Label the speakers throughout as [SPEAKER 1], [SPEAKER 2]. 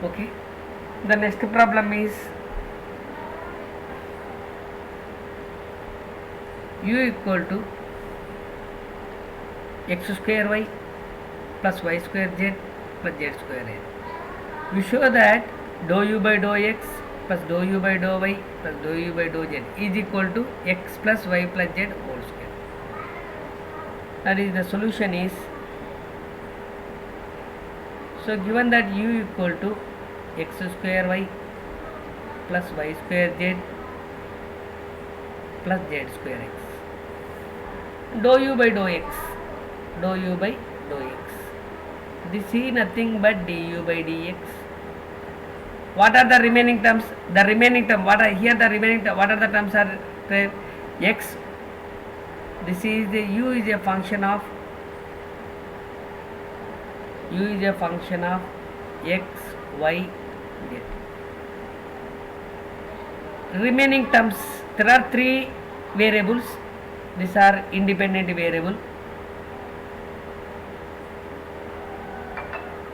[SPEAKER 1] Okay, the next problem is u equal to x square y plus y square z plus z square a. We show that dou u by dou x plus dou u by dou y plus dou u by dou z is equal to x plus y plus z whole square. That is, the solution is, so given that u equal to x square y plus y square z plus z square x, dou u by dou x, dou u by dou x, this is nothing but du by dx. What are the remaining terms? The remaining term, what are here the remaining term, what are the terms are x, this is the u is a function of x, y, z. Remaining terms, there are three variables, these are independent variable,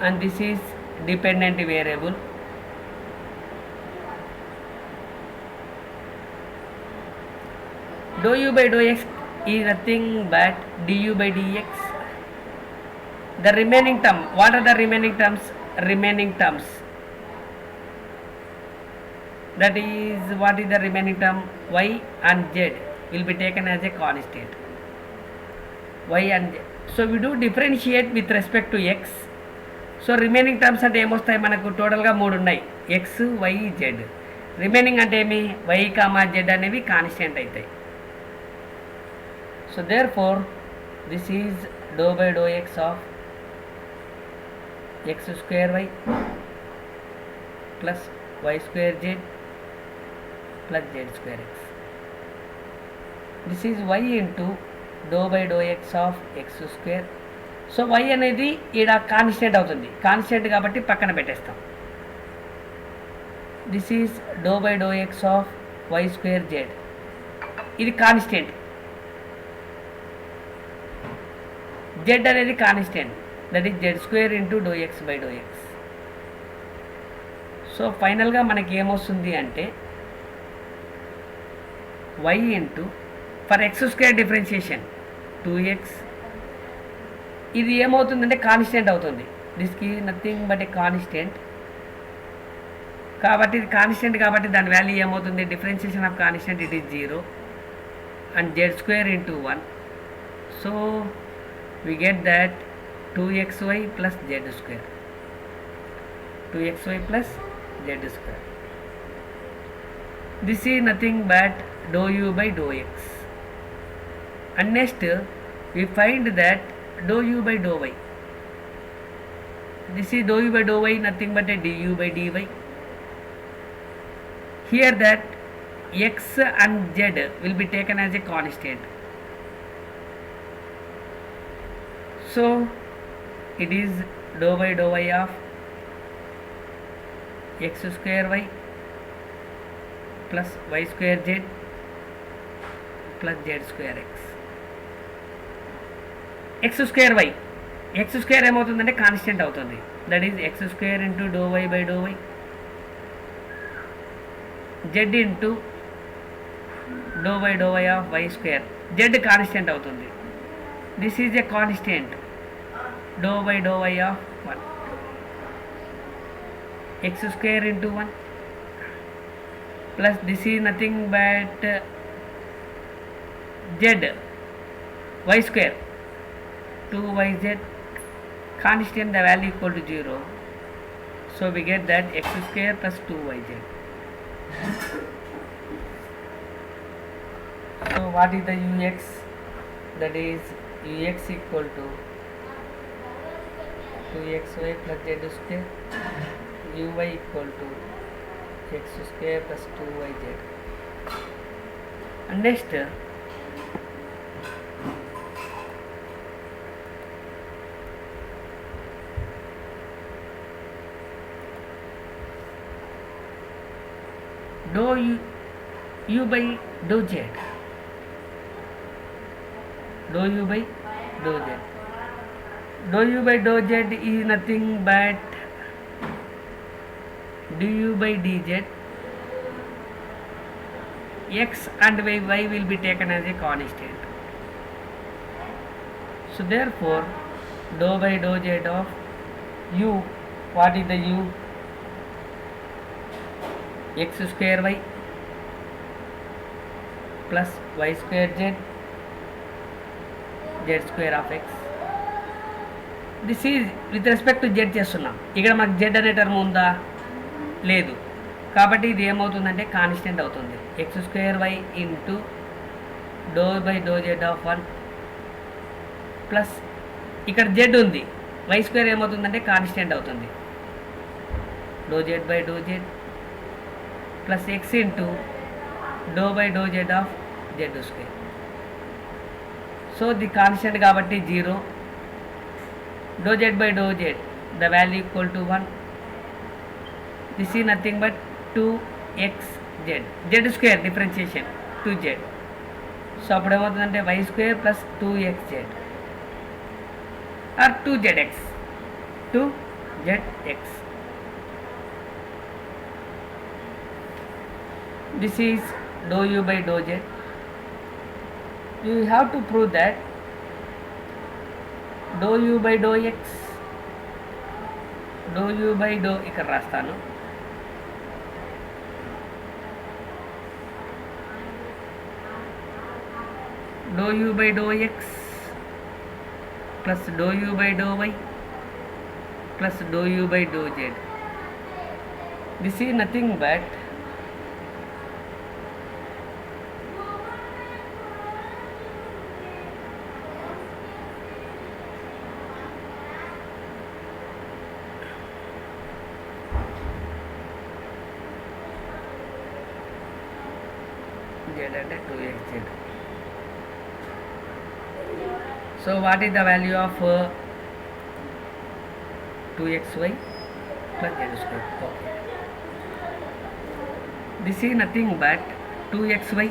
[SPEAKER 1] and this is dependent variable. Dou u by dou x is nothing but du by dx. The remaining term, what are the remaining terms? Remaining terms, that is, what is the remaining term? Y and z will be taken as a constant. Y and z. So we do differentiate with respect to x. So remaining terms అంటే ఏమొస్తాయి మనకు? టోటల్గా 3 ఉన్నాయి, x, y, z. Remaining అంటే ఏమి? y, z అనేవి constant అవుతాయి. So therefore this is dou by dou x of x square y plus y square z plus z square x. This is y into dou by dou x of x square. So y అనేది ఈడ constant అవుతుంది, constant కాబట్టి పక్కన పెట్టేస్తాం. This is dou by dou x of y square Z, ఇది constant, Z అనేది constant, that is Z square into do X by dou X. So ఫైనల్గా మనకి ఏమొస్తుంది అంటే y into for X square differentiation 2x, ఇది ఏమవుతుందంటే constant అవుతుంది, దిస్కి nothing but a constant, కాబట్టి ఇది కాన్స్టెంట్ కాబట్టి దాని వాల్యూ ఏమవుతుంది? Differentiation of constant it is 0 and Z square into 1. So we get that 2xy plus z square, 2xy plus z square. This is nothing but dou u by dou x. And next we find that dou u by dou y. This is dou u by dou y, nothing but a du by dy. Here that x and z will be taken as a constant. So it is dou by dou y of x square y plus y square z plus z square x. x square y, x square ఏమవుతుందంటే constant అవుతుంది, that is x square into dou y by dou y, z into dou by dou y of y square, z constant అవుతుంది, this is a constant, dou by dou y of 1, x square into 1 plus this is nothing but z, y square 2yz, constant, the value equal to 0. So we get that x square plus 2yz. So what is the ux? That is ux equal to 2xy plus z square, uy equal to x square plus 2yz. And next dou u by dou z, dou u by dou z, dou u by dou z is nothing but du by dz, x and y will be taken as a constant. So therefore dou by dou z of u, what is the u? X square y plus y square z, z square of x. This is with respect to Z చేస్తున్నాం. ఇక్కడ మనకు Z అనే term ఉందా? లేదు. కాబట్టి ఇది ఏమవుతుందంటే constant అవుతుంది. X square y into dou by dou z of 1 plus ఇక్కడ జెడ్ ఉంది, వై స్క్వేర్ ఏమవుతుందంటే కాన్స్టెంట్ అవుతుంది. Dou z by dou z plus x into dou by dou z of z square. So the constant కాబట్టి 0. Dou z by dou z, the value equal to 1. This is nothing but 2xz, z square differentiation 2z. So అప్పుడు ఏమవుతుందంటే y square plus 2xz or 2zx, 2zx. This is dou u by dou z. You have to prove that dou u by dou x, dou u by dou, ఇక్కడ రాస్తాను, dou u by dou x plus dou u by dou y plus dou u by dou z. This is nothing but z అంటే 2xz. So what is the value of 2xy plus z square? Okay. This is nothing but 2xy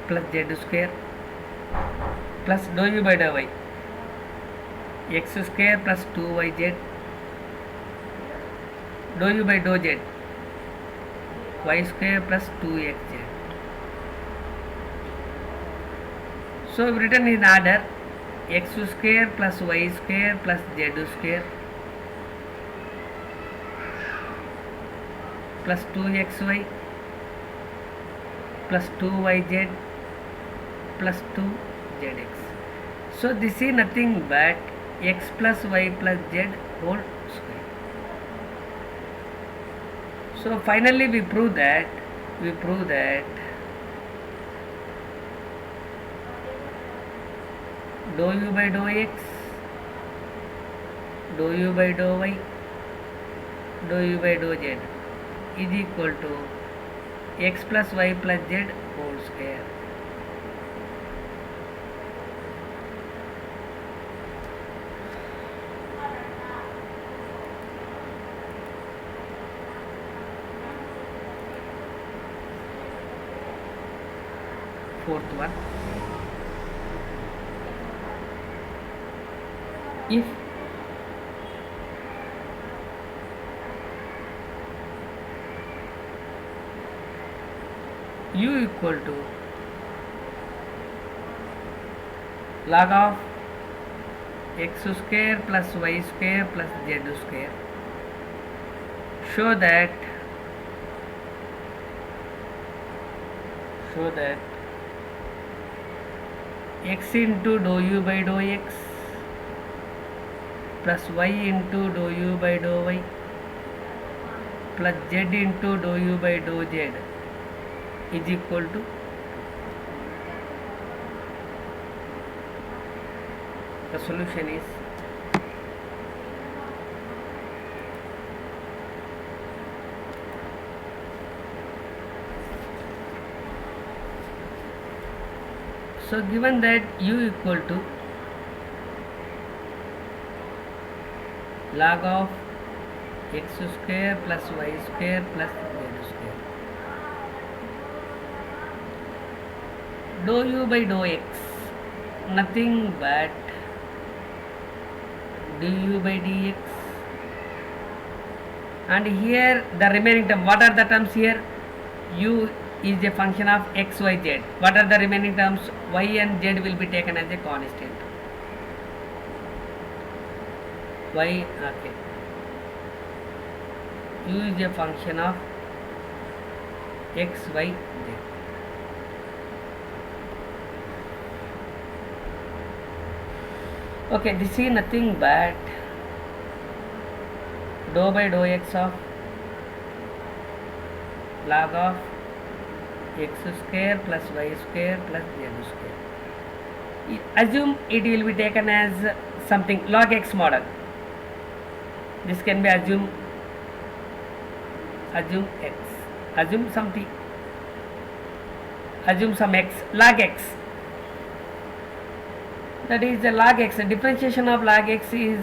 [SPEAKER 1] plus z square plus dou u by dou y, x square plus 2yz, dou u by dou z, y square plus 2xz. So written in order, x square plus y square plus z square plus 2xy plus 2yz plus 2zx. So this is nothing but x plus y plus z whole square. So finally we prove that dou u by dou x, dou u by dou y, dou u by dou z is equal to x plus y plus z whole square. Fourth one, if u equal to log of x square plus y square plus z square, show that x into dou u by dou x plus y into dou u by dou y plus z into dou u by dou z is equal to the solution is so given that u equal to log of x square plus y square plus z square, dou u by dou x, nothing but du by dx, and here the remaining term, what are the terms here? U is a function of x, y, z. What are the remaining terms? Y and z will be taken as a constant. Y, okay. U is a function of x, y, z. Okay, this is nothing but dou by dou x of log of x square plus y square plus z square. Assume it will be taken as something log x model. This can be assume x, assume something, assume some x, log x. That is the log x. The differentiation of log x is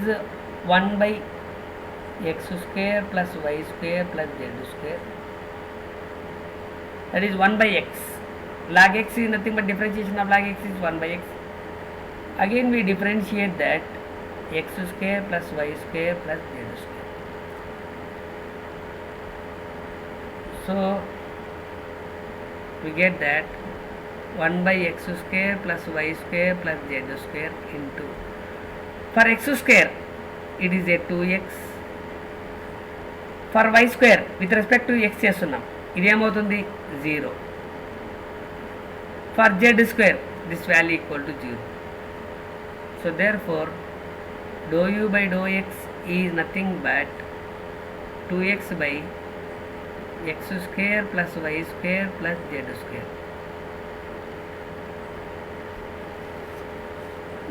[SPEAKER 1] 1 by x square plus y square plus z square. That is 1 by x. Log x is nothing but differentiation of log x is 1 by x. Again we differentiate that x square plus y square plus z square. So we get that 1 by x square plus y square plus z square into, for x square it is a 2x, for y square with respect to x చేస్తున్నాం ఇది ఏమవుతుంది 0, for z square this value equal to 0. So therefore dou u by dou x is nothing but 2x by x square plus y square plus z square.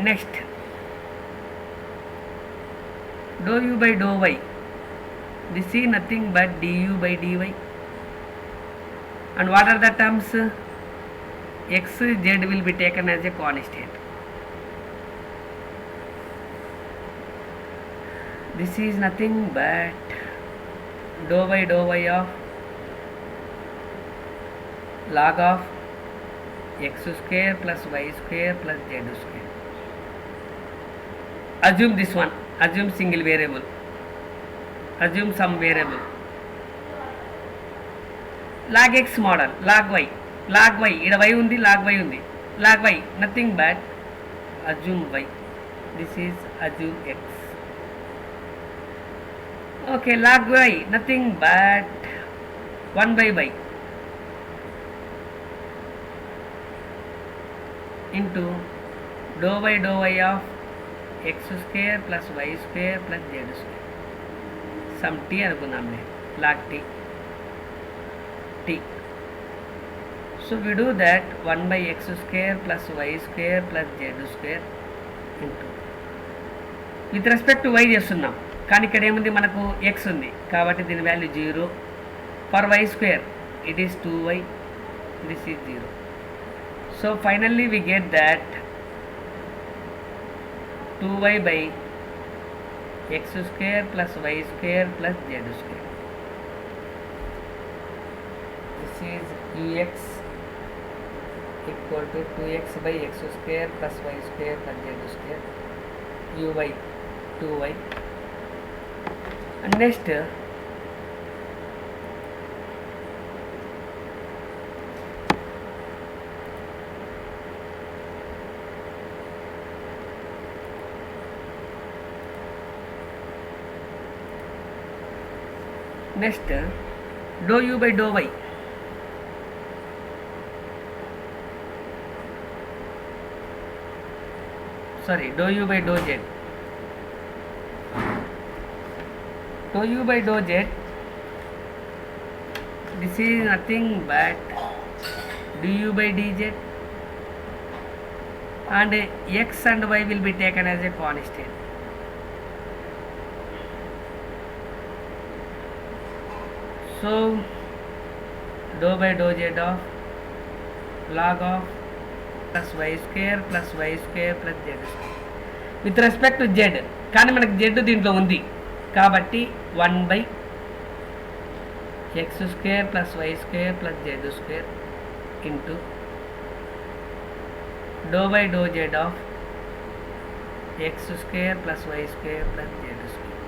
[SPEAKER 1] Next, dou u by dou y, this is nothing but du by dy. And what are the terms? X, z will be taken as a constant. This is nothing but dou by dou y of log of x square plus y square plus z square. Assume this one, assume single variable, assume some variable. Log x model, log y, ida y undi, log y undi, log y nothing but assume y. This is assume x. Okay, log y nothing but 1 by y into dou by dou y of x square plus y square plus z square. Some t అనుకుందాం log t. So we do that 1 by x square plus y square plus z square into, with respect to y చేస్తున్నాం కానీ ఇక్కడ ఏముంది మనకు x ఉంది కాబట్టి దీని value 0. for y square it is 2y, this is 0. So finally we get that 2y by x square plus y square plus z square. This is ux equal to 2x by x square plus y square plus z square, uy 2y. And next dou u by dou y. Sorry, dou u by dou z. Dou u by dou z, this is nothing but du by dz, and x and y will be taken as a constant. So dou by dou z of log of plus y square plus z square with respect to z, కానీ మనకు z దీంట్లో ఉంది కాబట్టి 1 by x square plus y square plus z square into dou by dou z of x square plus y square plus z square.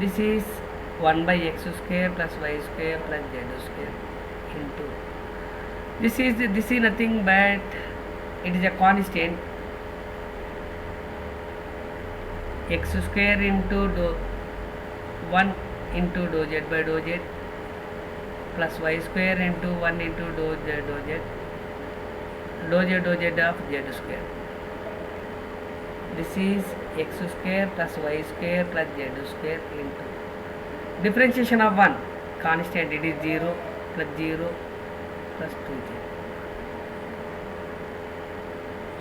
[SPEAKER 1] This is 1 by x square plus y square plus z square into this is nothing but it is a constant x square into 1 into dou z by dou z plus y square into 1 into dou z of z square. This is x square plus y square plus z square into differentiation of 1 constant, it is 0 plus 0 plus 2z.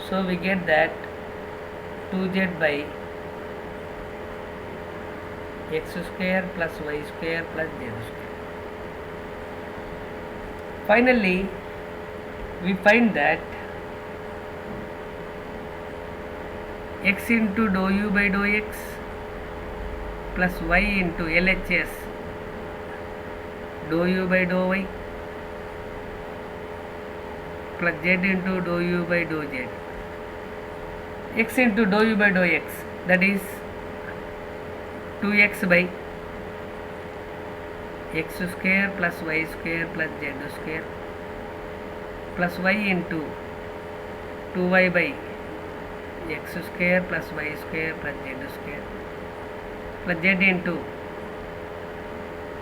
[SPEAKER 1] So we get that 2z by x square plus y square plus z square. Finally, we find that x into dou u by dou x plus y into LHS dou u by dou y plus z into dou u by dou z. X into dou u by dou x, that is 2x by x square plus y square plus z square plus y into 2y by x square plus y square plus z square plus z into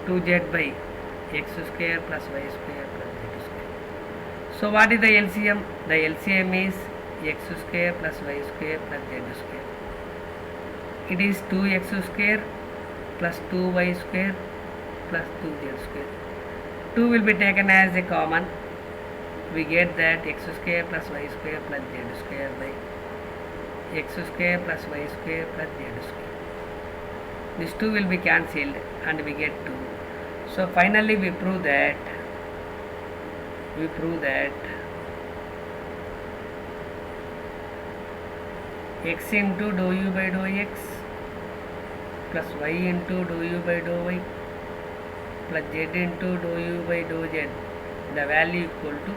[SPEAKER 1] 2z by x square plus y square plus z square. So what is the LCM? The LCM is x square plus y square plus z square. It is 2x square plus 2y square plus 2z square. 2 will be taken as a common. We get that x square plus y square plus z square by x square plus y square plus z square. This 2 will be cancelled and we get 2. So finally we prove that x into dou u by dou x plus y into dou u by dou y plus z into dou u by dou z, the value equal to 2.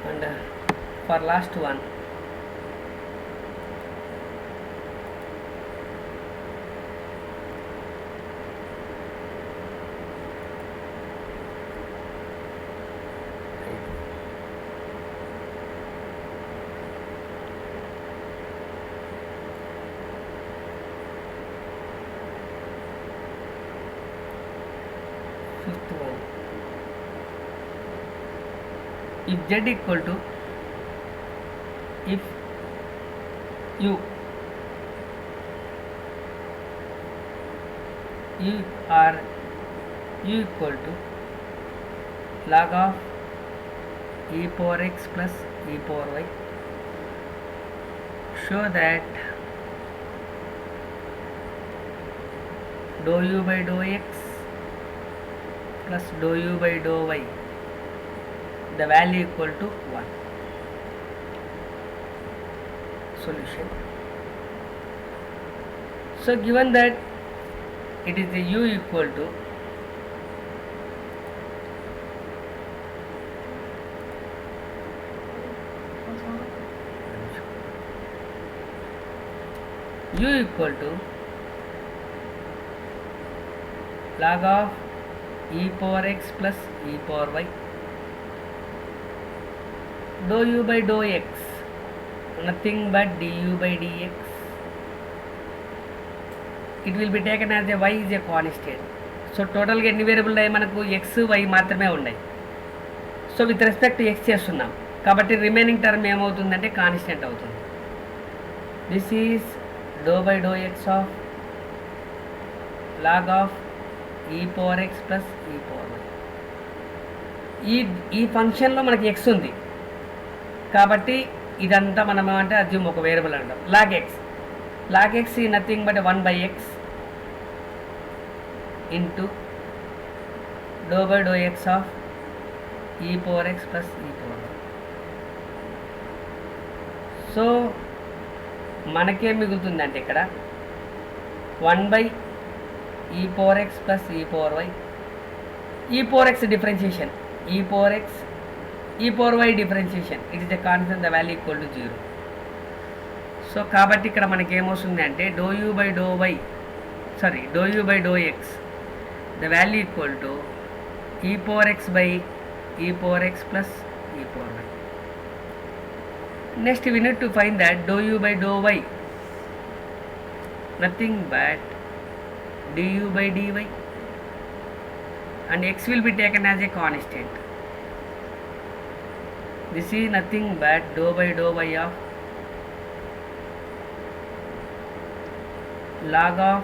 [SPEAKER 1] And for last one, fifth one, if z equal to, if u or u equal to log of e power x plus e power y, show that dou u by dou x plus dou u by dou y, the value equal to 1. Solution. So given that it is the u equal to log of e power x plus e power y, dou u by dou x, nothing but du by dx. It will be taken as a y is a constant. So total ga ఎన్ని variable ఉన్నాయి మనకు x y మాత్రమే ఉన్నాయి. So with respect to x చేస్తున్నాం కాబట్టి remaining term ఏమవుతుందంటే constant అవుతుంది. This is dou by dou x of log of e power x plus e power y. ఈ ఫంక్షన్లో మనకి ఎక్స్ ఉంది కాబట్టి ఇదంతా మనం ఏమంటే అజ్యూమ్ ఒక వేరియబుల్ అంటాం. లాగ్ ఎక్స్ ఈ nothing but 1 by x into dou by dou x of e power x plus e power y. So మనకేం మిగులుతుందంటే ఇక్కడ 1 e power x plus e power y. e power x differentiation, e power x e power y differentiation, it is a constant, the value equal to 0. So కాబట్టి ఇక్కడ మనకి ఏమొస్తుంది అంటే dou u by dou y, dou u by dou x, the value equal to e power x by e power x plus e power y. Next we need to find that dou u by dou y, nothing but du by dy, and x will be taken as a constant. This is nothing but dou by dou y of log of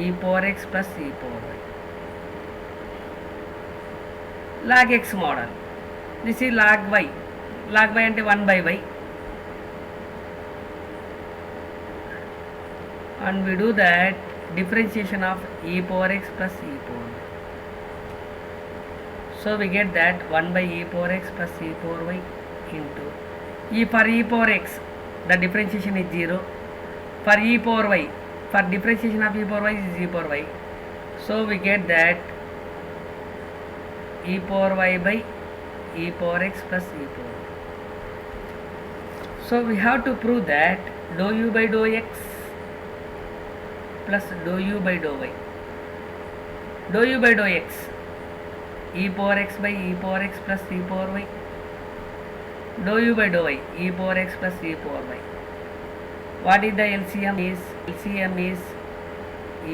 [SPEAKER 1] e power x plus e power y. Log x model. This is log y. Log y ante 1 by y. And we do that differentiation of e power x plus e power y. So we get that 1 by e power x plus e power y into for e power x, the differentiation is 0. For e power y, for differentiation of e power y is e power y. So we get that e power y by e power x plus e power y. So we have to prove that dou u by dou x plus dou u by dou y. Dou u by dou x, e power x by e power x plus e power y. Dou u by dou y, e power x plus e power y. What is the LCM is? LCM is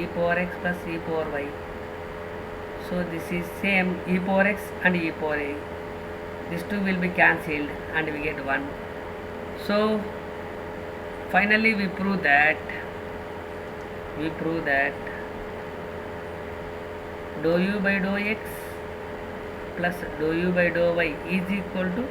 [SPEAKER 1] e power x plus e power y. So this is same, e power x and e power y. These two will be cancelled and we get 1. So finally we prove that dou u by dou x plus dou u by dou y is equal to